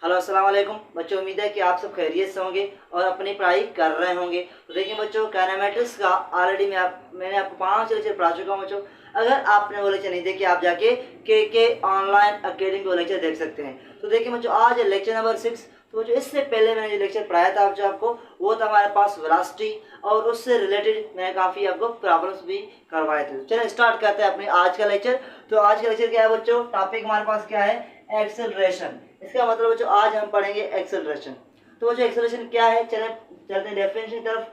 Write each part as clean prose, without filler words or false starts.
Hello अस्सलाम वालेकुम बच्चों, उम्मीद है कि आप सब खैरियत से होंगे और अपनी पढ़ाई कर रहे होंगे। तो देखिए बच्चों, काइनेमेटिक्स का ऑलरेडी मैंने आपको 5 लेक्चर पढ़ा चुका हूँ बच्चों। अगर आपने वो लेक्चर नहीं देखे आप जाके के ऑनलाइन अकेडमी वो लेक्चर देख सकते हैं। तो देखिए बच्चों, आज है लेक्चर नंबर 6। तो जो इससे पहले मैंने जो लेक्चर पढ़ाया था जो आपको, वो था हमारे पास वेलोसिटी, और उससे रिलेटेड मैंने काफ़ी आपको प्रॉब्लम्स भी करवाए थे। चलिए स्टार्ट करते हैं अपने आज का लेक्चर। तो आज का लेक्चर क्या है बच्चों, टॉपिक हमारे पास क्या है, एक्सेलरेशन। इसका मतलब बच्चों आज हम पढ़ेंगे एक्सेलरेशन। तो बच्चों एक्सेलरेशन क्या है, चलते हैं डेफिनेशन की तरफ।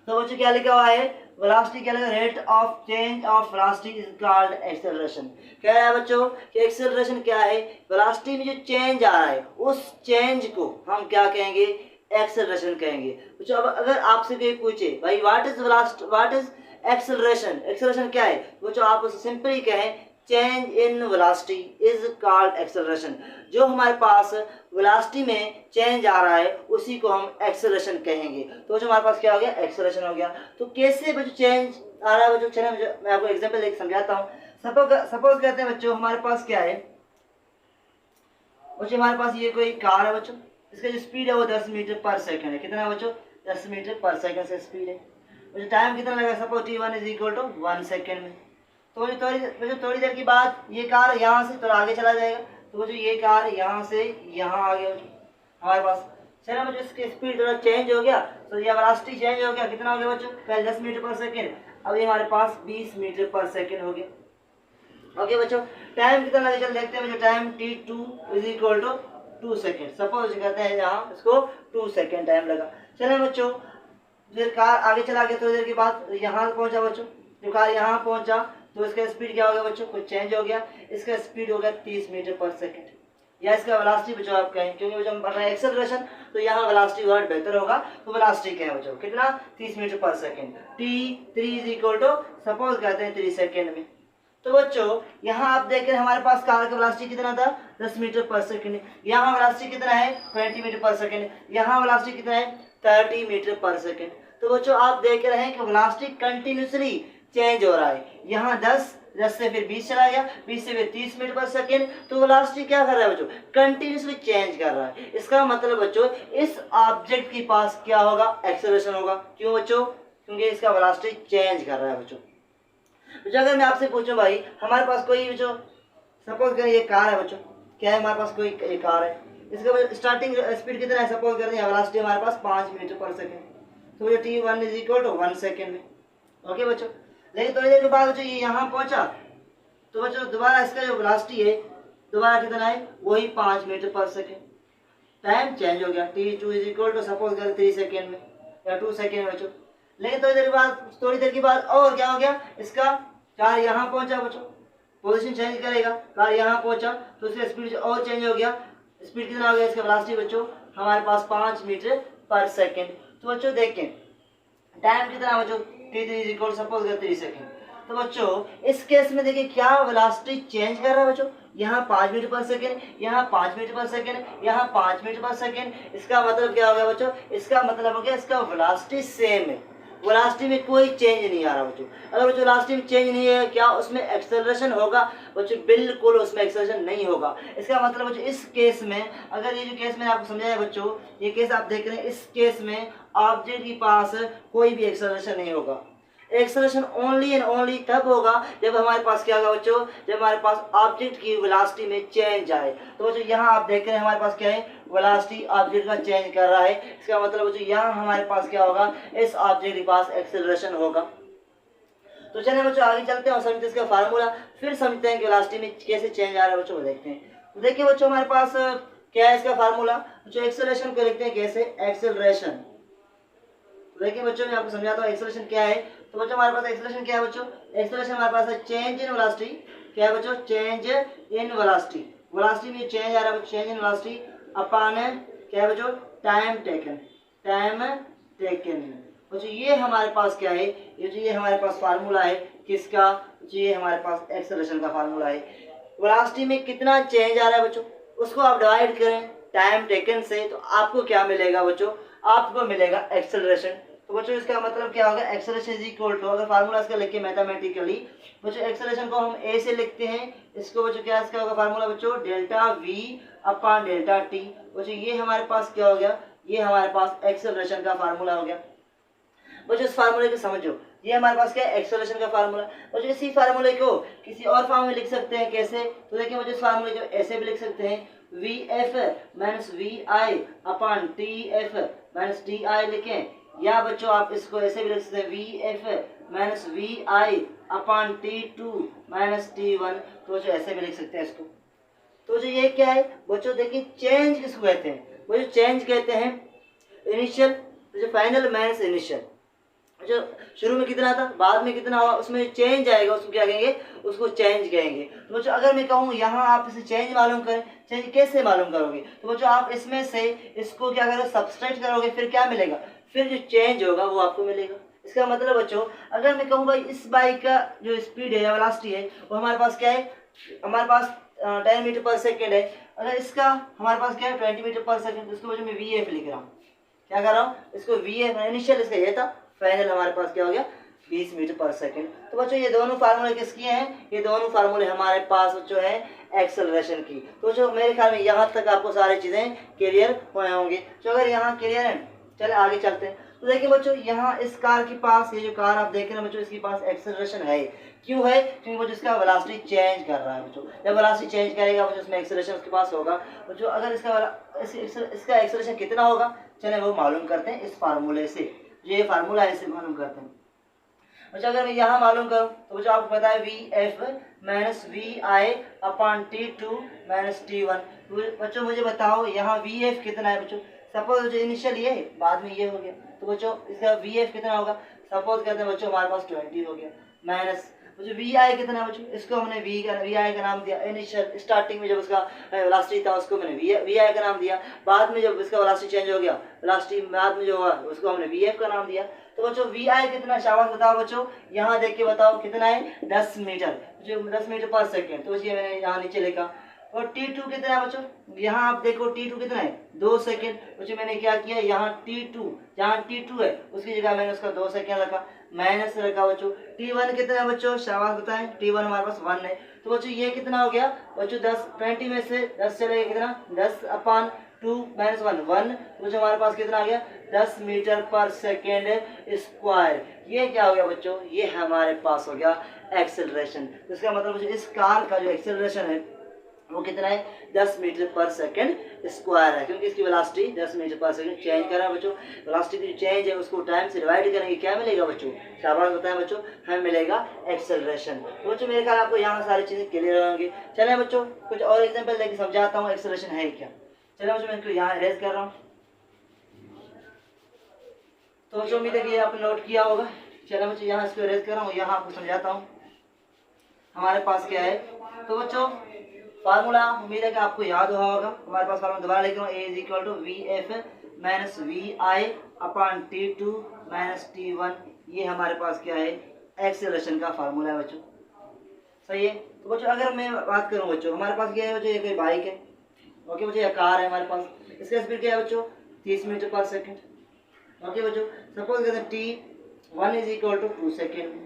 तो बच्चों क्या लिखा हुआ है, वेलोसिटी क्या लिखा है, rate of change of velocity is called acceleration. कह रहा है बच्चों कि एक्सेलरेशन क्या है, वेलोसिटी में जो चेंज आ रहा है उस चेंज को हम क्या कहेंगे, एक्सेलरेशन कहेंगे। बच्चों अब अगर आपसे कोई पूछे भाई what is velocity, what is acceleration, acceleration क्या है, बच्चों आप उसे सिंपली कहें change in velocity is called acceleration. जो हमारे पास वेलोसिटी में चेंज आ रहा है उसी को हम एक्सेलरेशन कहेंगे। तो जो हमारे पास क्या हो गया, एक्सेलरेशन हो गया। तो कैसे बच्चों चेंज आ रहा है बच्चों, चलिए मैं आपको एग्जांपल देकर समझाता हूँ। सपोज कहते हैं बच्चों हमारे पास क्या है, बच्चों हमारे पास ये कोई कार है बच्चों, इसका जो स्पीड है वो 10 मीटर पर सेकंड है। कितना है बच्चों, 10 मीटर पर सेकंड से स्पीड है। बच्चों टाइम कितना लगेगा, suppose t1 is equal to 1 second में। तो जो थोड़ी देर के बाद ये कार यहाँ से थोड़ा आगे चला जाएगा। तो जो ये कार यहाँ से यहाँ आ गया हमारे पास, चलो मुझे इसकी स्पीड थोड़ा चेंज हो गया, तो ये वेलोसिटी चेंज हो गया। कितना हो गया बच्चों, पहले 10 मीटर पर सेकेंड, अब ये हमारे पास 20 मीटर पर सेकेंड हो गया। ओके बच्चों, टाइम कितना लगे चल देखते हैं बच्चों। Time t2 is equal to 2 second, suppose करते हैं यहाँ इसको 2 सेकेंड टाइम लगा। चले बच्चों, फिर कार आगे चला गया, थोड़ी देर के बाद यहाँ पहुंचा बच्चों। जो कार यहाँ पहुंचा तो इसका स्पीड क्या हो गया बच्चों, कुछ चेंज हो गया। इसका स्पीड हो गया 30 मीटर पर सेकेंड, या इसका वेलोसिटी बच्चों आप कहें, क्योंकि बच्चों हम पढ़ रहे हैं एक्सेलरेशन, तो यहाँ वेलोसिटी वर्ड बेहतर होगा। तो वेलोसिटी क्या है बच्चों, कितना, 30 metre per second. t3 is equal to suppose कहते हैं 3 सेकेंड में। तो बच्चों यहाँ आप देख रहे हैं हमारे पास कार का वेलोसिटी कितना था, 10 मीटर पर सेकेंड। यहाँ वेलोसिटी कितना है, 20 मीटर पर सेकेंड। यहाँ वेलोसिटी कितना है, 30 मीटर पर सेकेंड। तो बच्चों आप देख रहे हैं कि वेलोसिटी कंटिन्यूसली चेंज हो रहा है। यहाँ 10 से फिर 20 चला गया, 20 से फिर 30 मीटर पर सेकेंड। तो वेलोसिटी क्या कर रहा है बच्चों, कंटिन्यूसली चेंज कर रहा है। इसका मतलब बच्चों इस ऑब्जेक्ट के पास क्या होगा, एक्सेलरेशन होगा। क्यों बच्चों, क्योंकि इसका वेलोसिटी चेंज कर रहा है बच्चों। बच्चों अगर मैं आपसे पूछूं भाई हमारे पास कोई बच्चों, सपोज करें ये कार है बच्चों, क्या है हमारे पास कोई ये कार है, इसका स्टार्टिंग स्पीड कितना है, सपोज करें वेलोसिटी हमारे पास 5 मीटर पर सेकेंड। तो जो t1 is equal to 1 second में। ओके बच्चों, लेकिन थोड़ी देर के बाद बच्चों ये यहाँ पहुंचा, तो बच्चों दोबारा इसका जो वेलोसिटी है दोबारा कितना है, वही 5 metre per second. Time change हो गया, t2 is equal to suppose करें 3 सेकेंड में या 2 सेकेंड में बच्चों। लेकिन थोड़ी देर के बाद और क्या हो गया, इसका कार यहाँ पहुंचा बच्चों, पोजीशन चेंज करेगा, कार यहाँ पहुंचा तो इसका स्पीड और चेंज हो गया। स्पीड कितना हो गया इसका वेलोसिटी बच्चों, हमारे पास 5 मीटर पर सेकेंड। तो बच्चों देखें टाइम कितना बच्चों, t3 is equal suppose 3 second. तो बच्चों इस केस में देखिए क्या वेलोसिटी चेंज कर रहा है बच्चों, यहाँ 5 मीटर पर सेकेंड, यहाँ 5 मीटर पर सेकेंड, यहाँ 5 मीटर पर सेकेंड। इसका मतलब क्या हो गया बच्चों, इसका मतलब हो गया इसका वेलोसिटी सेम है, वेलोसिटी में कोई चेंज नहीं आ रहा बच्चों। अगर बच्चों वेलोसिटी में चेंज नहीं है, क्या उसमें एक्सेलरेशन होगा बच्चों, बिल्कुल उसमें एक्सेलरेशन नहीं होगा। इसका मतलब बच्चों इस केस में, अगर ये जो केस मैंने आपको समझाया बच्चों, ये केस आप देख रहे हैं, इस केस में ऑब्जेक्ट के पास कोई भी एक्सेलरेशन नहीं होगा। एक्सेलरेशन ओनली एंड ओनली तब होगा जब हमारे पास क्या होगा बच्चों, जब हमारे पास ऑब्जेक्ट की वेलोसिटी में चेंज आए। तो बच्चों यहाँ आप देख रहे हैं हमारे पास क्या है, वेलोसिटी ऑब्जेक्ट का चेंज कर रहा है। इसका मतलब बच्चों यहाँ हमारे पास क्या होगा, इस ऑब्जेक्ट के पास एक्सेलरेशन होगा। तो चलिए बच्चों आगे चलते हैं और समझते हैं इसका फार्मूला, फिर समझते हैं कि वेलोसिटी में कैसे चेंज आ रहा है बच्चों, देखते हैं। तो देखिए बच्चों हमारे पास क्या है इसका फार्मूला, बच्चों एक्सेलरेशन को लिखते हैं कैसे, एक्सेलरेशन। तो देखिए बच्चों मैं आपको समझाता हूँ एक्सेलरेशन क्या है। तो बच्चों हमारे पास एक्सेलरेशन क्या है बच्चों, एक्सेलरेशन हमारे पास है चेंज इन वेलोसिटी। क्या है बच्चों, चेंज इन वेलोसिटी, वेलोसिटी में चेंज आ रहा है बच्चों, चेंज इन वेलोसिटी अपॉन क्या है बच्चों, टाइम टेकन, टाइम टेकन। बच्चों ये हमारे पास क्या है, ये हमारे पास फार्मूला है किसका, ये हमारे पास एक्सेलरेशन का फार्मूला है। वेलोसिटी में कितना चेंज आ रहा है बच्चों, उसको आप डिवाइड करें टाइम टेकन से, तो आपको क्या मिलेगा बच्चों, आपको मिलेगा एक्सेलरेशन। तो तो बच्चों इसका मतलब क्या होगा, एक्सेलरेशन इज इक्वल टू, अगर फार्मूला इसका लिख के मैथमेटिकली बच्चों एक्सेलरेशन को हम ए से लिखते हैं, इसको बच्चों क्या इसका होगा फार्मूला बच्चों delta we upon delta T. बच्चों ये हमारे पास क्या हो गया, ये हमारे पास एक्सेलरेशन का फार्मूला हो गया। बच्चों इस फार्मूले को समझो, ये हमारे पास क्या है, एक्सेलरेशन का फार्मूला। बच्चों इसी फार्मूले को किसी और फॉर्म में लिख सकते हैं, कैसे, तो देखिए बच्चों इस फार्मूले को ऐसे भी लिख सकते हैं, V F minus we I upon T F minus T I लिखें, या बच्चों आप इसको ऐसे भी लिख सकते हैं, V F minus we I upon T two minus T one, तो बच्चों ऐसे भी लिख सकते हैं इसको। तो जो ये क्या है बच्चों, देखिए चेंज किसको कहते हैं, वो जो चेंज कहते हैं इनिशियल, जो फाइनल माइनस इनिशियल, जो शुरू में कितना था बाद में कितना हुआ, उसमें चेंज आएगा, उसको क्या कहेंगे, उसको चेंज कहेंगे। तो बच्चों अगर मैं कहूँ यहाँ आप इसे चेंज मालूम करें, चेंज कैसे मालूम करोगे, तो बच्चों आप इसमें से इसको क्या करोगे, सब्सट्रैक्ट करोगे, फिर क्या मिलेगा, फिर जो चेंज होगा वो आपको मिलेगा। इसका मतलब बच्चों अगर मैं कहूँ भाई इस बाइक का जो स्पीड है या वेलोसिटी है वो हमारे पास क्या है, हमारे पास 10 मीटर पर सेकेंड है, अगर इसका हमारे पास क्या है 20 मीटर पर सेकेंड, तो इसको वजह मैं वी एफ लिख रहा हूँ, क्या कर रहा हूँ, इसको वी एफ, इनिशियल इसका ये था, फाइनल हमारे पास क्या हो गया 20 मीटर पर सेकेंड। तो बच्चों ये दोनों फार्मूले किसकी हैं, ये दोनों फार्मूले हमारे पास बच्चों है एक्सेलरेशन की। तो बच्चों मेरे ख्याल में यहाँ तक आपको सारी चीज़ें क्लियर हुए होंगे। तो अगर यहाँ क्लियर है, चले आगे चलते हैं। तो देखिए बच्चों यहाँ इस कार के पास, ये जो कार आप देख रहे हैं बच्चों, इसके पास एक्सेलरेशन है, क्यों है, क्योंकि बच्चों इसका वेलोसिटी चेंज कर रहा है बच्चों, जब वेलोसिटी चेंज करेगा बच्चों इसमें एक्सेलरेशन उसके पास होगा बच्चों। अगर इसका एक्सेलरेशन कितना होगा, चले वो मालूम करते हैं इस फार्मूले से, ये फार्मूला है इसे मालूम करते हैं बच्चों। अगर मैं यहाँ मालूम करूँ तो बच्चों आपको पता है V F minus we I upon T two minus T one. बच्चों मुझे बताओ यहाँ वी एफ कितना है बच्चों, सपोज जो इनिशियल ये है बाद में ये हो गया, तो बच्चों इसका वी एफ कितना होगा, सपोज कहते हैं बच्चों हमारे पास 20 हो गया, माइनस बच्चों वी आई कितना है बच्चों, इसको हमने वी आई का नाम दिया, इनिशियल स्टार्टिंग में जब उसका वेलोसिटी था उसको मैंने वी आई का नाम दिया, बाद में जब इसका वेलोसिटी चेंज हो गया, वेलोसिटी बाद में जो हुआ उसको हमने वी एफ का नाम दिया। तो बच्चों वी आई कितना, शाबाश बताओ बच्चों, यहाँ देख के बताओ कितना है 10 मीटर, जो 10 मीटर पर सेकेंड, तो ये मैंने यहाँ नीचे लिखा। और T2 कितना है बच्चों, यहाँ आप देखो T2 कितना है 2 सेकेंड, बच्चों मैंने क्या किया यहाँ T2, जहाँ T2 है उसकी जगह मैंने उसका 2 सेकेंड रखा, माइनस रखा बच्चों। T1 कितना है बच्चों, शाबाश बताएं, T1 हमारे पास 1 है, तो बच्चों ये कितना हो गया बच्चों 20 में से 10 चलेगा कितना, 10 अपॉन 2 माइनस 1, तो बच्चों हमारे पास कितना आ गया 10 मीटर पर सेकेंड स्क्वायर। ये क्या हो गया बच्चों, ये हमारे पास हो गया एक्सेलरेशन। तो इसका मतलब बच्चों इस कार का जो एक्सेलरेशन है वो कितना है 10 मीटर पर सेकंड स्क्वायर है, क्योंकि इसकी वेलोसिटी 10 मीटर पर सेकंड चेंज कर रहा है बच्चों। वेलोसिटी की जो चेंज है उसको टाइम से डिवाइड करेंगे, क्या मिलेगा बच्चों, शाबाश बताएं बच्चों, हमें मिलेगा एक्सेलरेशन। तो बच्चों मेरे ख्याल आपको यहाँ सारी चीज़ें क्लियर होंगी। चलें बच्चों कुछ और एग्जाम्पल लेके समझाता हूँ एक्सेलरेशन है क्या। चलो बच्चों मैं इसको यहाँ इरेज कर रहा हूँ, तो बच्चों उम्मीद है कि आपने नोट किया होगा। चलो बच्चों यहाँ इसको इरेज कर रहा हूँ, यहाँ आपको समझाता हूँ हमारे पास क्या है। तो बच्चों फार्मूला उम्मीद है कि आपको याद हुआ होगा। हमारे पास फार्मूला दोबारा लिख रहा हूँ, a is equal to V F minus we I upon T two minus T one. ये हमारे पास क्या है एक्सेलरेशन का फार्मूला है बच्चों, सही है। तो बच्चों अगर मैं बात करूँ बच्चों, हमारे पास क्या है बच्चों, ये कोई बाइक है, ओके बच्चों, ये कार है हमारे पास, इसका स्पीड क्या है बच्चों 30 मीटर पर सेकेंड, ओके बच्चों। सपोज कहते हैं T1 is equal to 2 second.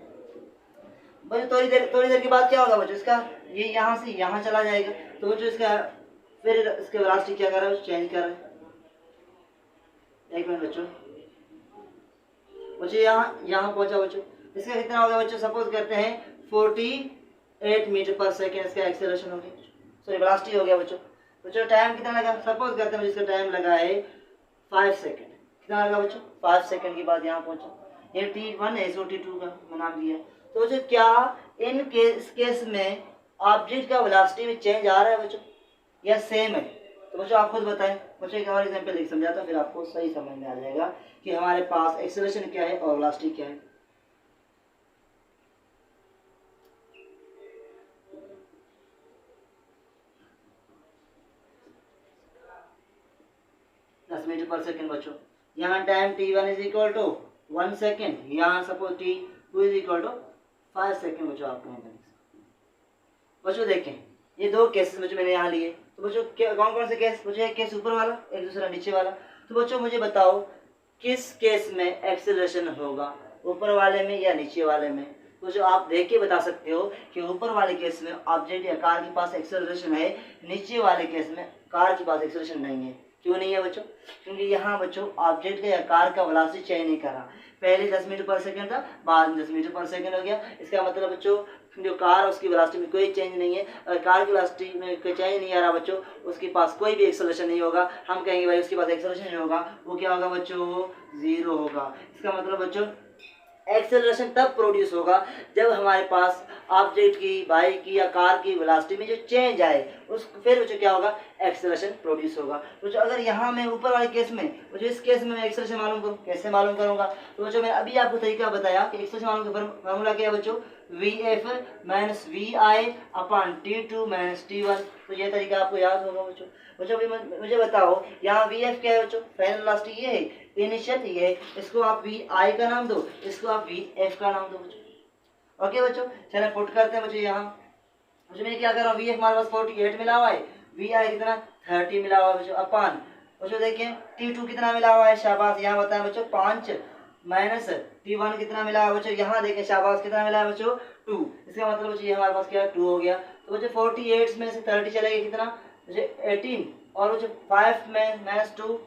बच्चों थोड़ी देर के बाद क्या होगा बच्चों, इसका ये यहाँ से यहाँ चला जाएगा, तो बच्चों इसका फिर इसके वेलोसिटी क्या कर रहा है, चेंज कर रहा है। एक मिनट बच्चों, यहाँ पहुँचा बच्चों, इसका कितना हो गया बच्चों, सपोज करते हैं 48 मीटर पर सेकेंड इसका एक्सेलरेशन हो गया, सॉरी वेलोसिटी हो गया बच्चों। बच्चों टाइम कितना लगा, सपोज करते हैं इसका टाइम लगा है 5 सेकेंड, कितना लगा बच्चों 5 सेकेंड के बाद यहाँ पहुँचा। ये T1 है, इसको T2 का मैं नाम दिया। तो बच्चों क्या इस केस में ऑब्जेक्ट का वेलोसिटी में चेंज आ रहा है बच्चों या सेम है, तो बच्चों आप खुद बताएं। बच्चों एक और एग्जांपल लिख समझाता हूँ, फिर आपको सही समझ में आ जाएगा कि हमारे पास एक्सेलरेशन क्या है और वेलोसिटी क्या है। दस मीटर पर सेकेंड बच्चों, यहाँ time T1 is equal to 1 second, यहाँ suppose T2 is equal to 5 second बच्चों। आपको बच्चों देखें ये दो केसेस बच्चों मैंने यहाँ लिए, तो बच्चों कौन कौन से केस बच्चों, एक केस ऊपर वाला एक दूसरा नीचे वाला। तो बच्चों मुझे बताओ किस केस में एक्सेलरेशन होगा, ऊपर वाले में या नीचे वाले में। तो जो आप देख के बता सकते हो कि ऊपर वाले केस में ऑब्जेक्ट या कार के पास एक्सेलरेशन है, नीचे वाले केस में कार के पास एक्सेलरेशन नहीं है। क्यों नहीं है बच्चों? क्योंकि यहाँ बच्चों ऑब्जेक्ट का या कार का वेलोसिटी चेंज नहीं कर रहा। पहले 10 मीटर पर सेकंड था, बाद में 10 मीटर पर सेकंड हो गया। इसका मतलब बच्चों जो कार है उसकी वेलोसिटी में कोई चेंज नहीं है। अगर कार की वेलोसिटी में कोई चेंज नहीं आ रहा बच्चों, उसके पास कोई भी एक्सेलरेशन नहीं होगा। हम कहेंगे भाई उसके पास एक्सेलरेशन नहीं होगा, वो क्या होगा बच्चों? जीरो होगा। इसका मतलब बच्चों एक्सेलरेशन तब प्रोड्यूस होगा जब हमारे पास ऑब्जेक्ट की, बाइक की या कार की वेलोसिटी में जो चेंज आए, उस फिर जो क्या होगा? एक्सेलरेशन प्रोड्यूस होगा। तो जो अगर यहाँ मैं ऊपर वाले केस में, जो इस केस में मैं एक्सेलरेशन मालूम करूँ, कैसे मालूम करूँगा? तो बच्चों मैं अभी आपको तरीका बताया कि एक्सेलरेशन मालूम का फार्मूला क्या है बच्चों? Vf minus Vi upon T2 minus T1। तो ये तरीका आपको याद होगा बच्चों। बच्चों अभी मुझे बताओ, यहाँ Vf क्या है बच्चों? फाइनल वेलोसिटी ये है, इनिशियल ये है। इसको आप Vi का नाम दो, इसको आप Vf का नाम दो बच्चों। ओके बच्चों, चलिए पुट करते हैं बच्चों। यहाँ बच्चों मैं क्या कर रहा हूँ? Vf हमारे पास 48 मिला हुआ है, Vi कितना? 30 मिला हुआ है बच्चों, अपॉन बच्चों देखिए T2 कितना मिला हुआ है? शाबाश, यहाँ बताएं बच्चों 5 माइनस T1 कितना मिला है बच्चों? यहाँ देखें शाबाश, कितना मिला है बच्चों? 2। इसका मतलब बच्चों ये हमारे पास क्या है? 2 हो गया। तो बच्चों 48 में से 30 चलेगा कितना बच्चों? 18। और बच्चों 5 में माइनस 2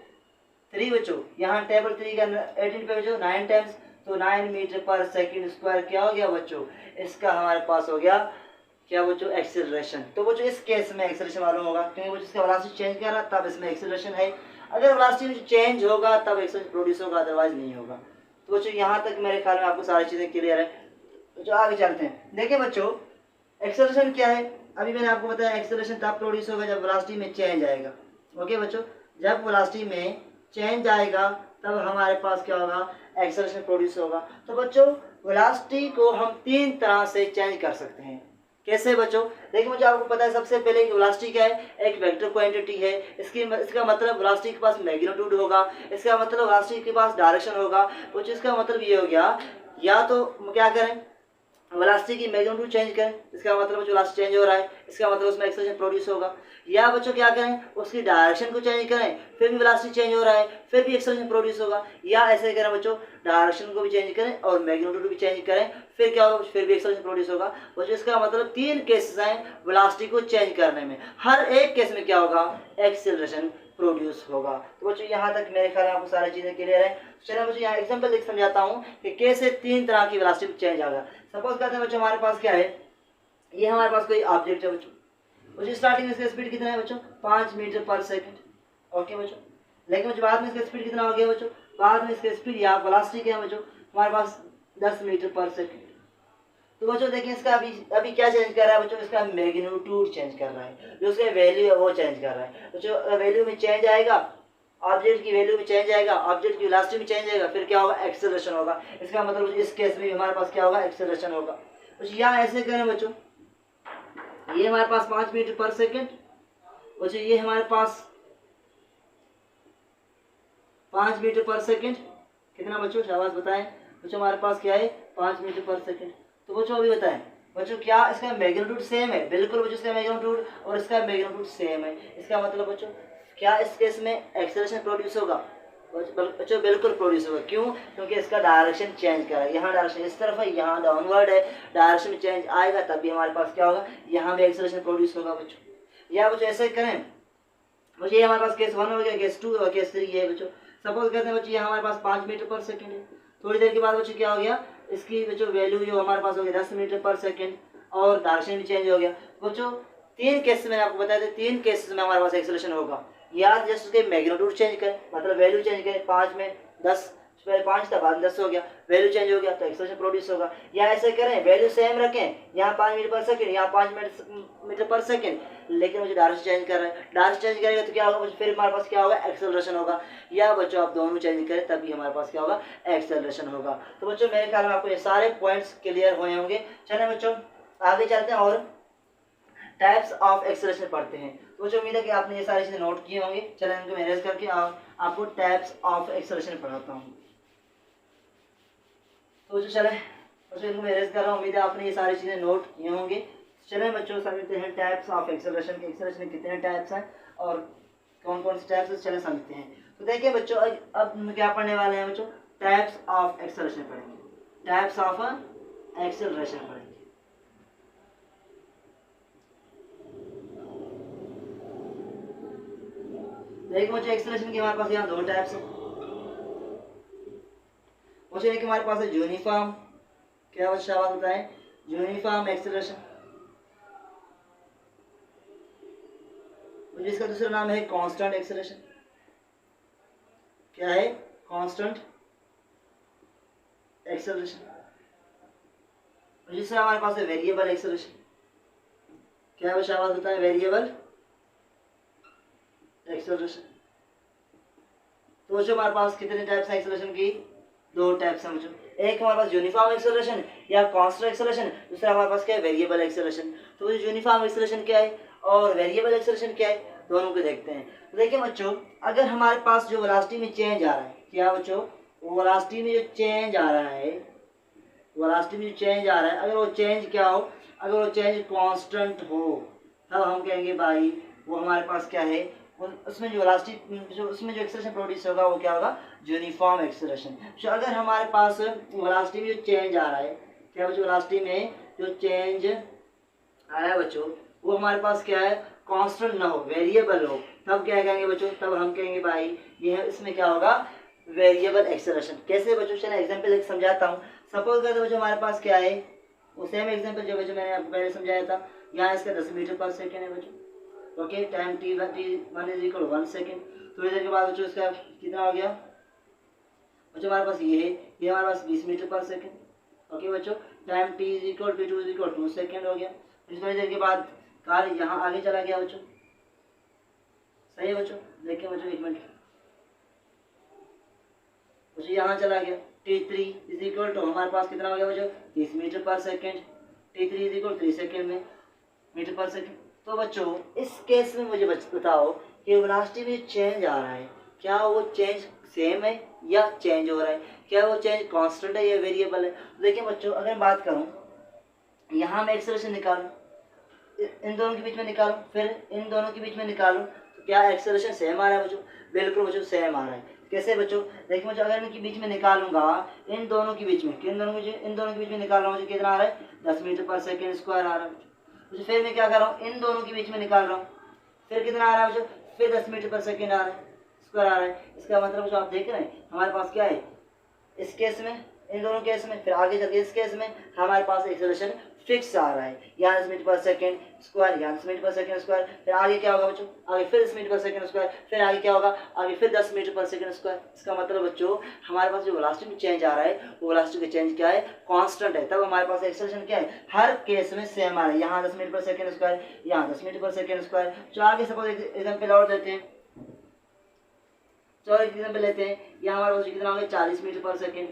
3 बच्चों। यहाँ टेबल 3 का 18 पे बच्चों 9 टाइम्स, तो 9 मीटर पर सेकंड स्क्वायर क्या हो गया बच्चों? इसका हमारे पास हो गया क्या बच्चों? एक्सेलरेशन। तो बच्चों इस केस में एक्सेलरेशन मालूम होगा, क्योंकि बच्चों इसका वेलोसिटी चेंज कर रहा तब इसमें एक्सेलरेशन है। अगर वेलोसिटी में चेंज होगा तब एक्सेलरेशन प्रोड्यूस होगा, अदरवाइज नहीं होगा। तो बच्चों यहाँ तक मेरे ख्याल में आपको सारी चीज़ें क्लियर है। तो जो आगे चलते हैं, देखिए बच्चों एक्सेलरेशन क्या है। अभी मैंने आपको बताया एक्सेलरेशन तब प्रोड्यूस होगा जब वेलोसिटी में चेंज आएगा। ओके बच्चों, जब वेलोसिटी में चेंज आएगा तब हमारे पास क्या होगा? एक्सेलरेशन प्रोड्यूस होगा। तो बच्चों वेलोसिटी को हम 3 तरह से चेंज कर सकते हैं। कैसे बच्चों? देखिए मुझे आपको पता है सबसे पहले वेलोसिटी क्या है? एक वेक्टर क्वांटिटी है। इसका मतलब वेलोसिटी के पास मैग्नीट्यूड होगा, इसका मतलब वेलोसिटी के पास डायरेक्शन होगा। कुछ इसका मतलब ये हो गया, या तो क्या करें? वेलोसिटी की मैग्नीट्यूड चेंज करें, इसका मतलब वेलोसिटी चेंज हो रहा है, इसका मतलब उसमें एक्सेलरेशन प्रोड्यूस होगा। या बच्चों क्या करें? उसकी डायरेक्शन को चेंज करें, फिर भी वेलोसिटी चेंज हो रहा है, फिर भी एक्सेलरेशन प्रोड्यूस होगा। या ऐसे करें बच्चों, डायरेक्शन को भी चेंज करें और मैग्नीट्यूड भी चेंज करें, फिर क्या होगा? फिर भी एक्सेलरेशन प्रोड्यूस होगा। बच्चों इसका मतलब 3 केसेस हैं वेलोसिटी को चेंज करने में। हर एक केस में क्या होगा? एक्सेलरेशन प्रोड्यूस होगा। तो बच्चों यहाँ तक मेरे ख्याल में आपको सारी चीज़ें क्लियर है। चलिए मुझे यहाँ एग्जांपल देख समझाता हूँ कि कैसे 3 तरह की वेलोसिटी चेंज आएगा। सपोज करते हैं बच्चों हमारे पास क्या है? ये हमारे पास कोई ऑब्जेक्ट है बच्चों स्टार्टिंग में इसका स्पीड कितना है बच्चों? 5 मीटर पर सेकंड। ओके बच्चों, लेकिन बच्चों बाद में इसका स्पीड कितना हो गया बच्चों? बाद में इसका स्पीड या वेलोसिटी क्या है बच्चों? हमारे पास 10 मीटर पर सेकंड। तो बच्चों देखिए इसका अभी क्या चेंज कर रहा है बच्चों? इसका मैग्नीट्यूड चेंज कर रहा है, जो उसका वैल्यू है वो चेंज कर रहा है बच्चों। वैल्यू में चेंज आएगा, ऑब्जेक्ट की वैल्यू में चेंज आएगा, ऑब्जेक्ट की वेलोसिटी में चेंज आएगा, फिर क्या होगा? एक्सेलरेशन होगा। इसका मतलब इस केस में हमारे पास क्या होगा? एक्सेलरेशन होगा। बच्चों यहाँ ऐसे करें बच्चों, ये हमारे पास 5 मीटर पर सेकंड, बच्चों ये हमारे पास 5 मीटर पर सेकंड कितना बच्चों? शाबाश बताएं बच्चों, हमारे पास क्या है? 5 मीटर पर सेकंड। तो बच्चों अभी बताएं बच्चों, क्या इसका मैग्नीट्यूड सेम है? बिल्कुल बच्चों, इसका मैग्नीट्यूड और इसका मैग्नीट्यूड सेम है। इसका मतलब बच्चों क्या इस केस में एक्सेलरेशन प्रोड्यूस होगा? बच्चों बिल्कुल प्रोड्यूस होगा। क्यों? क्योंकि इसका डायरेक्शन चेंज कर रहा है। यहाँ डायरेक्शन इस तरफ है, यहाँ डाउनवर्ड है, डायरेक्शन में चेंज आएगा तब भी हमारे पास क्या होगा? यहाँ भी एक्सेलरेशन प्रोड्यूस होगा बच्चों। या बच्चों ऐसे करें बच्चों, ये हमारे पास केस 1 हो गया, केस 2 और केस 3 ये बच्चों। सपोज करते हैं बच्चों यहाँ हमारे पास 5 मीटर पर सेकंड है। थोड़ी देर के बाद बच्चों क्या हो गया? इसकी बच्चों वैल्यू जो हमारे पास हो गई 10 मीटर पर सेकंड और डायरेक्शन भी चेंज हो गया। बच्चों 3 केस मैंने आपको बताया था, 3 केसेस में हमारे पास एक्सेलरेशन होगा। या जस्ट उसके मैग्नीट्यूड चेंज करें, मतलब वैल्यू चेंज करें, 5 में 10, पहले 5 था बाद में 10 हो गया, वैल्यू चेंज हो गया तो एक्सेलरेशन प्रोड्यूस होगा। या ऐसे करें वैल्यू सेम रखें, यहाँ 5 मीटर पर सेकंड, यहाँ 5 मीटर पर सेकंड, लेकिन मुझे डायरेक्शन चेंज कर रहा है। डायरेक्शन चेंज करेगा तो क्या होगा? फिर हमारे पास क्या होगा? एक्सेलरेशन होगा। या बच्चों आप दोनों चेंज करें तभी हमारे पास क्या होगा? एक्सेलरेशन होगा। तो बच्चों मेरे ख्याल में आपको ये सारे पॉइंट्स क्लियर हुए होंगे। चलें बच्चों आगे चलते हैं और टाइप्स ऑफ एक्सेलरेशन पढ़ते हैं। तो बच्चों उम्मीद है कि आपने ये सारी चीज़ें नोट किए होंगे। चलें इनको मैनेज करके आपको टाइप्स ऑफ एक्सेलरेशन पढ़ाता हूँ। तो बच्चों चलें बच्चों इनको मैनेज कर रहा हूँ, उम्मीद है आपने ये सारी चीज़ें नोट किए होंगे। चलें बच्चों समझते हैं टाइप्स ऑफ एक्सेलरेशन के। एक्सेलरेशन कितने टाइप्स हैं और कौन कौन से टाइप्स हैं, चलें समझते हैं। तो देखिए बच्चों, अब हम क्या पढ़ने वाले हैं बच्चों, टाइप्स ऑफ एक्सेलरेशन पढ़ेंगे, टाइप्स ऑफ एक्सेलरेशन पढ़ेंगे। देखिए बच्चों, एक्सेलरेशन के हमारे पास यहाँ दो टाइप्स हैं। बच्चों एक हमारे पास है यूनिफॉर्म, क्या बच्चा बात होता है, यूनिफॉर्म एक्सेलरेशन, जिसका दूसरा नाम है कांस्टेंट एक्सेलरेशन। क्या है, कांस्टेंट एक्सेलरेशन। दूसरा हमारे पास है वेरिएबल एक्सेलरेशन। क्या बच्चा बात होता है, वेरिएबल एक्सेलरेशन। तो बच्चों हमारे पास कितने टाइप्स हैं एक्सेलरेशन की, दो टाइप्स हैं बच्चों। एक हमारे पास यूनिफॉर्म एक्सेलरेशन या कांस्टेंट एक्सेलरेशन, दूसरा हमारे पास क्या है, वेरिएबल एक्सेलरेशन। तो यूनिफॉर्म एक्सेलरेशन क्या है और वेरिएबल एक्सेलरेशन क्या है, दोनों को देखते हैं। तो देखिए बच्चों, अगर हमारे पास जो वेलोसिटी में चेंज आ रहा है, क्या बच्चों, वेलोसिटी में जो चेंज आ रहा है, वेलोसिटी में जो चेंज आ रहा है, अगर वो चेंज क्या हो, अगर वो चेंज कांस्टेंट हो, तब हम कहेंगे भाई वो हमारे पास क्या है, उसमें जो वेलोसिटी जो उसमें जो एक्सेलरेशन प्रोड्यूस होगा वो क्या होगा, यूनिफॉर्म एक्सेलरेशन। तो अगर हमारे पास वेलोसिटी में जो चेंज आ रहा है, क्या बच्चों, वेलोसिटी में जो चेंज आ रहा है बच्चों, वो हमारे पास क्या है, कांस्टेंट ना हो, वेरिएबल हो, तब क्या कहेंगे बच्चों, तब हम कहेंगे भाई ये इसमें क्या होगा, वेरिएबल एक्सेलरेशन। कैसे बच्चों, चलिए एग्जांपल एक समझाता हूँ। सपोज करते बच्चों हमारे पास क्या है, वो सेम एग्जांपल जो बच्चों मैंने आपको पहले समझाया था। यहाँ इसका 10 मीटर पर सेकेंड है बच्चों, okay, time t1 is equal 1 second. थोड़ी देर के बाद बच्चों इसका कितना हो गया बच्चों, हमारे पास ये हमारे पास 20 मीटर पर सेकेंड, ओके बच्चों, time t is equal to 2 is equal 2 second हो गया। थोड़ी देर के बाद कार यहाँ आगे चला गया बच्चों, सही है बच्चों, देखिए बच्चों एक मिनट, बच्चों यहाँ चला गया, t3 इज इक्वल टू हमारे पास कितना हो गया बच्चों, 30 metre per second, t3 is equal 3 second में मीटर पर सेकेंड। तो बच्चों इस केस में मुझे बताओ कि वेलोसिटी में चेंज आ रहा है, क्या वो चेंज सेम है या चेंज हो रहा है, क्या वो चेंज कांस्टेंट है या वेरिएबल है। तो देखिए बच्चों, अगर मैं बात करूँ, यहाँ मैं एक्सेलरेशन निकालूं, इन दोनों के बीच में निकालूं, फिर इन दोनों के बीच में निकालूं, तो क्या एक्सेलरेशन सेम आ रहा है बच्चों, बिल्कुल बच्चों सेम आ रहा है। कैसे बच्चों, देखिए बच्चों, अगर इनके बीच में निकालूंगा, इन दोनों के बीच में, इन दोनों के बीच में निकाल रहा हूँ, मुझे कितना आ रहा है, 10 मीटर पर सेकेंड स्क्वायर आ रहा है। तो फिर मैं क्या कर रहा हूँ, इन दोनों के बीच में निकाल रहा हूँ, फिर कितना आ रहा है बच्चों, फिर 10 मीटर पर सेकेंड आ रहा है, स्क्वायर आ रहा है। इसका मतलब जो आप देख रहे हैं हमारे पास क्या है, इस केस में, इन दोनों केस में, फिर आगे चलके इस केस में हमारे पास एक्सेलरेशन फिक्स आ रहा है, यहाँ 10 मीटर पर सेकेंड स्क्वायर, यहाँ 10 मीटर पर सेकेंड स्क्वायर, फिर आगे क्या होगा बच्चों, आगे फिर 10 मीटर पर सेकेंड स्क्वायर, फिर आगे क्या होगा, आगे फिर 10 मीटर पर सेकेंड स्क्वायर। इसका मतलब बच्चों हमारे पास जो वेलोसिटी में चेंज आ रहा है, वो वेलोसिटी का चेंज क्या है, कांस्टेंट है, तब हमारे पास एक्सेलरेशन क्या है, हर केस में सेम आ रहा है। यहाँ 10 मीटर पर सेकेंड स्क्वायर, यहाँ 10 मीटर पर सेकेंड स्क्वायर। जो आगे सपोज एग्जाम्पल और देते हैं, चलो एग्जाम्पल लेते हैं, यहाँ हमारे पास कितना हो गया, 40 मीटर पर सेकेंड,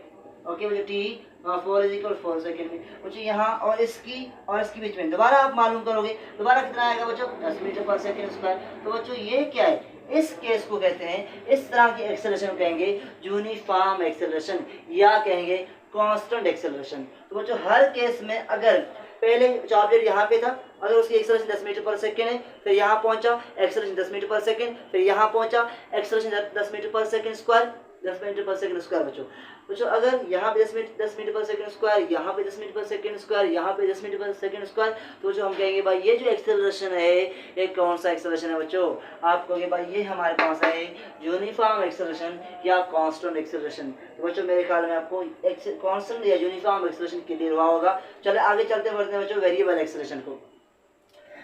ओके बच्चों, t 4 इज इक्वल 4 सेकेंड में बच्चों, यहाँ और इसकी बीच में दोबारा आप मालूम करोगे, दोबारा कितना आएगा बच्चों, 10 मीटर पर सेकेंड स्क्वायर। तो बच्चों ये क्या है, इस केस को कहते हैं, इस तरह की एक्सेलरेशन कहेंगे यूनिफॉर्म एक्सेलरेशन या कहेंगे कांस्टेंट एक्सेलरेशन। तो बच्चों हर केस में अगर पहले ऑब्जेक्ट यहाँ पे था, अगर उसकी एक्सेलरेशन 10 मीटर पर सेकेंड है, फिर यहाँ पहुंचा एक्सेलरेशन 10 मीटर पर सेकेंड, फिर यहाँ पहुंचा acceleration 10 metre per second square, 10 metre per second square. बच्चों अगर यहाँ पे 10 मीटर पर सेकेंड स्क्वायर, यहाँ पे 10 मीटर पर सेकेंड स्क्वायर, यहाँ पे 10 मीटर पर सेकेंड स्क्वायर, तो जो हम कहेंगे भाई ये जो एक्सेलरेशन है ये कौन सा एक्सेलरेशन है बच्चों, आप कहोगे भाई ये हमारे पास है यूनिफॉर्म एक्सेलरेशन या कांस्टेंट एक्सेलरेशन। तो बच्चों मेरे ख्याल में आपको कांस्टेंट या यूनिफॉर्म एक्सेलरेशन क्लियर हुआ होगा। चलो आगे चलते बढ़ते हैं बच्चों वेरिएबल एक्सेलरेशन को।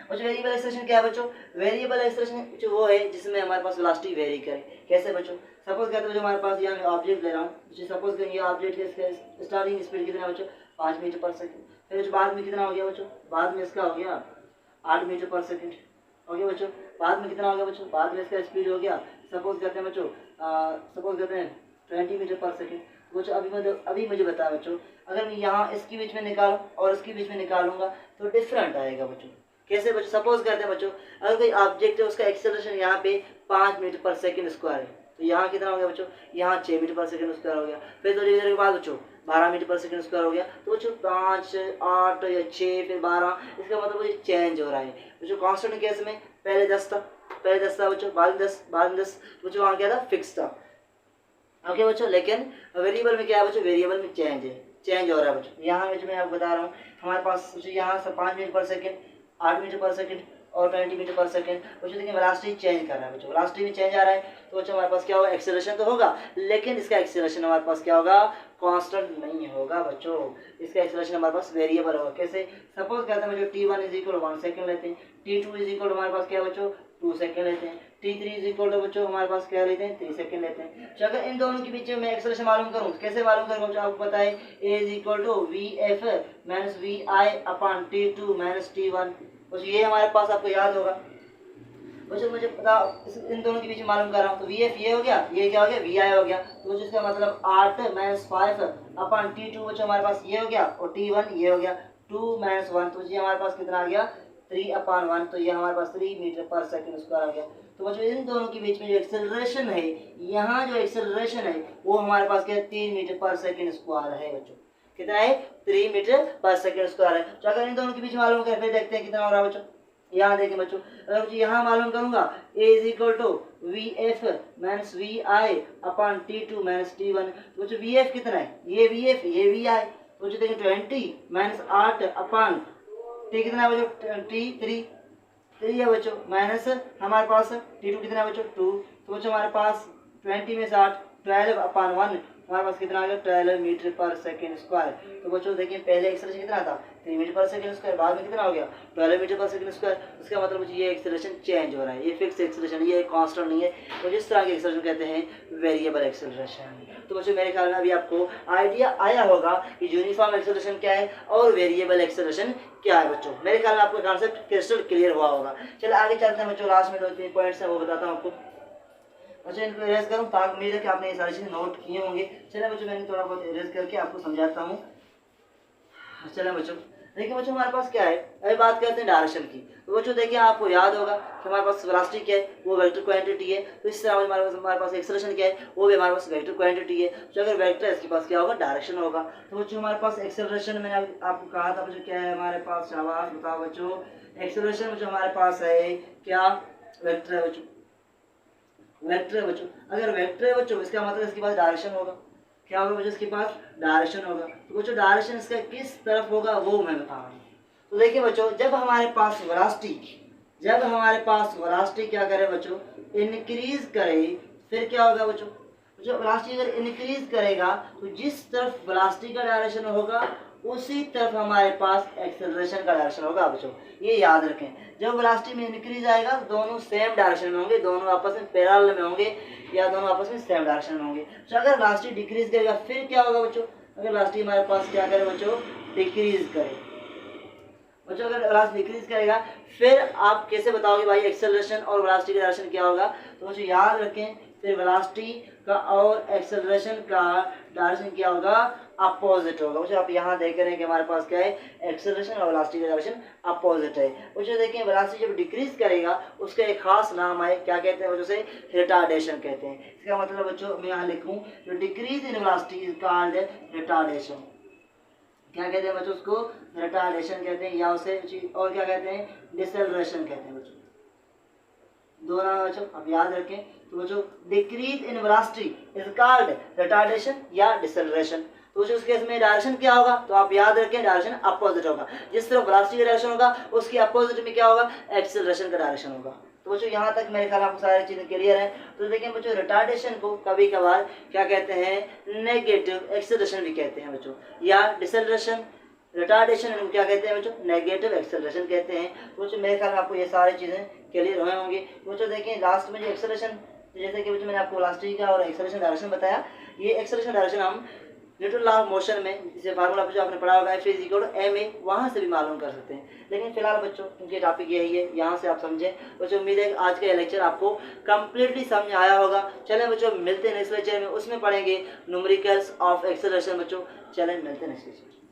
बच्चों वेरिएबल एक्सेलरेशन क्या है बच्चों, वेरिएबल एक्सेलरेशन जो वो है जिसमें हमारे पास वेलोसिटी वेरी करे। कैसे बच्चों, सपोज कहते हैं जो हमारे पास यहाँ मैं ऑब्जेक्ट ले रहा हूँ, सपोज करेंगे ऑब्जेक्ट के स्टार्टिंग स्पीड कितना है बच्चों, 5 मीटर पर सेकेंड, फिर बाद में कितना हो गया बच्चों, बाद में इसका हो गया 8 मीटर पर सेकेंड, ओके बच्चों, बाद में कितना हो गया बच्चों, बाद में इसका स्पीड हो गया सपोज करते हैं बच्चों, सपोज करते हैं 20 मीटर पर सेकेंड। बच्चों अभी मुझे बताया बच्चों, अगर मैं यहाँ इसके बीच में निकालूँ और इसके बीच में निकालूंगा तो डिफरेंट आएगा बच्चों। कैसे बच्चों, सपोज करते हैं बच्चों अगर कोई ऑब्जेक्ट है उसका एक्सेलरेशन यहाँ पे 5 मीटर पर सेकेंड स्क्वायर है, तो यहाँ कितना हो गया बच्चों, यहाँ 6 मीटर पर सेकेंड स्क्वायर हो गया, फिर थोड़ी देर के बाद बच्चों 12 मीटर पर सेकेंड स्क्वायर हो गया। तो बच्चों 5, 8 या 6 फिर 12, इसका मतलब बच्चों चेंज हो रहा है। बच्चों कांस्टेंट केस में पहले 10 था, पहले 10 था बच्चों, बाद में 10 बच्चों वहाँ क्या था, फिक्स था। ओके बच्चों, लेकिन वेरिएबल में क्या है बच्चों, वेरिएबल में चेंज हो रहा है बच्चों। यहाँ में जो मैं आपको बता रहा हूँ, हमारे पास यहाँ से 5 metre per second, 8 metre per second और 20 मीटर पर सेकेंड बच्चों। देखिए वेलोसिटी चेंज कर रहा है बच्चों, वेलोसिटी में चेंज आ रहा है तो बच्चों हमारे पास क्या होगा, एक्सेलरेशन तो होगा, लेकिन इसका एक्सेलरेशन हमारे पास क्या होगा, कांस्टेंट नहीं होगा बच्चों। इसका एक्सेलरेशन हमारे पास वेरिएबल होगा। कैसे, सपोज कहते हैं बच्चों t1 इज इक्वल 1 सेकंड लेते हैं, t2 इज इक्वल हमारे पास क्या है बच्चों, 2 सेकंड लेते हैं, t3 इज इक्वल बच्चों हमारे पास क्या लेते हैं, 3 सेकंड लेते हैं। तो अगर इन दोनों के बीच में मैं एक्सेलरेशन मालूम करूं, कैसे मालूम करूंगा बच्चों, आपको पता है a is equal to vf minus vi upon t2 minus t1। बच्चों ये हमारे पास आपको याद होगा बच्चों, मुझे पता इन दोनों के बीच में मालूम कर रहा हूँ। तो vf ये हो गया, ये क्या हो गया, vi हो गया। तो बच्चों इसका मतलब 8 माइनस 5 अपॉन t2 बच्चों हमारे पास ये हो गया, और t1 ये हो गया 2 माइनस 1, तो ये हमारे पास कितना आ गया, 3 अपॉन 1, तो ये हमारे पास 3 मीटर पर सेकंड स्क्वायर आ गया। तो बच्चों इन दोनों के बीच में जो एक्सेलरेशन है, यहाँ जो एक्सेलरेशन है वो हमारे पास क्या है, 3 मीटर पर सेकंड स्क्वायर है बच्चों। कितना है, 3 मीटर पर सेकंड स्क्वायर है। तो अगर इन दोनों के बीच में मालूम करके देखते हैं कितना हो रहा है बच्चों। यहाँ देखिए बच्चों, अगर मुझे यहाँ मालूम करूंगा a is equal to V F minus we I upon टी2 माइनस टी1, तो बच्चों वी एफ कितना है, ये वी एफ ये वी आई, तो बच्चों देखिए 20 माइनस 8 अपॉन टी कितना है बच्चों, टी3 है बच्चों, माइनस हमारे पास टी2 कितना है बच्चों, 2, तो बच्चों हमारे पास 20 में से 8 12 अपॉन 1 हमारे पास कितना आ गया, 12 मीटर पर सेकंड स्क्वायर। तो बच्चों देखिए पहले एक्सेलरेशन कितना था, 3 मीटर पर सेकंड स्क्वायर, बाद में कितना हो गया, 12 मीटर पर सेकंड स्क्वायर। उसका मतलब बच्चों ये एक्सेलरेशन चेंज हो रहा है, ये फिक्स एक्सेलरेशन, ये कांस्टेंट नहीं है। तो जिस तरह के एक्सेलरेशन कहते हैं वेरिएबल एक्सेलरेशन। तो बच्चों मेरे ख्याल में अभी आपको आइडिया आया होगा कि यूनिफॉर्म एक्सेलरेशन क्या है और वेरिएबल एक्सेलरेशन क्या है बच्चों। मेरे ख्याल में आपको कॉन्सेप्ट क्रिस्टल क्लियर हुआ होगा। चलिए आगे चलते हैं बच्चों, लास्ट में 2-3 पॉइंट्स हैं वो बताता हूँ आपको। बच्चों इनको इरेज करूँ ताकि उम्मीद है कि आपने ये सारी चीज़ें नोट किए होंगे। चलिए बच्चों मैंने थोड़ा बहुत इरेज करके आपको समझाता हूँ। चलिए बच्चों देखिए बच्चों हमारे पास क्या है, अभी बात करते हैं डायरेक्शन की। तो बच्चों देखिए आपको याद होगा कि हमारे पास वेलोसिटी क्या है, वो वेक्टर क्वांटिटी है। तो इस तरह हमारे पास एक्सेलरेशन क्या है, वो भी हमारे पास वेक्टर क्वांटिटी है। तो अगर वेक्टर है इसके पास क्या होगा, डायरेक्शन होगा। तो बच्चों हमारे पास एक्सेलरेशन मैंने आपको कहा था बच्चों क्या है हमारे पास, शाबाश बताओ बच्चों, एक्सेलरेशन बच्चों हमारे पास है क्या, वेक्टर है बच्चों, वेक्टर है बच्चों। अगर वेक्टर है बच्चों इसका मतलब इसके पास डायरेक्शन होगा, क्या होगा बच्चों, इसके पास डायरेक्शन होगा। तो बच्चों डायरेक्शन इसका किस तरफ होगा वो मैं बता रहा हूँ। तो देखिए बच्चों जब हमारे पास वेलोसिटी क्या करे बच्चों, इंक्रीज करे, फिर क्या होगा बच्चों, जो वेलोसिटी अगर इंक्रीज करेगा तो जिस तरफ वेलोसिटी का डायरेक्शन होगा उसी तरफ हमारे पास एक्सेलरेशन का डायरेक्शन होगा बच्चों। ये याद रखें, जब वेलोसिटी में इंक्रीज आएगा तो दोनों सेम डायरेक्शन में होंगे, दोनों आपस में पैरेलल में होंगे या दोनों आपस में सेम डायरेक्शन में होंगे। तो अगर वेलोसिटी डिक्रीज करेगा फिर क्या होगा बच्चों, अगर वेलोसिटी हमारे पास क्या करे बच्चों, डिक्रीज करे बच्चों, अगर वेलोसिटी डिक्रीज करेगा फिर आप कैसे बताओगे भाई एक्सेलरेशन और वेलोसिटी का डायरेक्शन क्या होगा। तो बच्चों याद रखें, फिर वेलोसिटी का और एक्सेलरेशन का डायरेक्शन क्या होगा, अपोजिट होगा। बच्चों आप यहाँ देख रहे हैं कि हमारे पास क्या है, एक्सेलरेशन और वेलोसिटी का डायरेक्शन अपोजिट है। बच्चों देखिए वेलोसिटी जब डिक्रीज करेगा उसका एक खास नाम है, क्या कहते हैं बच्चों से, रिटार्डेशन कहते हैं। इसका मतलब बच्चों मैं यहाँ लिखूँ, जो decrease in velocity is called retardation. क्या कहते हैं बच्चों, उसको रिटार्डेशन कहते हैं, या उसे और क्या कहते हैं, डिसेलरेशन कहते हैं बच्चों। दोनों बच्चों आप याद रखें। तो बच्चों decrease in velocity is called retardation या डिसेलरेशन। तो बच्चों उस केस में डायरेक्शन क्या होगा, तो आप याद रखें डायरेक्शन अपोजिट होगा। जिस तरफ वेलोसिटी का डायरेक्शन होगा उसकी अपोजिट में क्या होगा, एक्सेलरेशन का डायरेक्शन होगा। तो बच्चों यहाँ तक मेरे ख्याल आपको सारी चीज़ें क्लियर है। तो देखिए बच्चों रिटार्डेशन को कभी कभार क्या कहते हैं, नेगेटिव एक्सेलरेशन भी कहते हैं बच्चों, या डिसेलरेशन। रिटार्डेशन इनको क्या कहते हैं बच्चों, नेगेटिव एक्सेलरेशन कहते हैं। तो बच्चों मेरे ख्याल में आपको ये सारी चीज़ें क्लियर हुए होंगे। तो बच्चों देखिए लास्ट में जो एक्सेलरेशन, जैसे कि बच्चों मैंने आपको वेलोसिटी का और एक्सेलरेशन डायरेक्शन बताया, ये एक्सेलरेशन डायरेक्शन हम न्यूटन लॉ ऑफ मोशन में जिसे फार्मूला जो आपने पढ़ा होगा F = ma, वहाँ से भी मालूम कर सकते हैं। लेकिन फिलहाल बच्चों क्योंकि टॉपिक यही है, यहाँ से आप समझें बच्चों। उम्मीद है आज का ये लेक्चर आपको कंप्लीटली समझ आया होगा। चलें बच्चों मिलते हैं नेक्स्ट लेक्चर में, उसमें पढ़ेंगे न्यूमेरिकल्स ऑफ एक्सेलरेशन बच्चों। चलें मिलते हैं नेक्स्ट लेक्चर।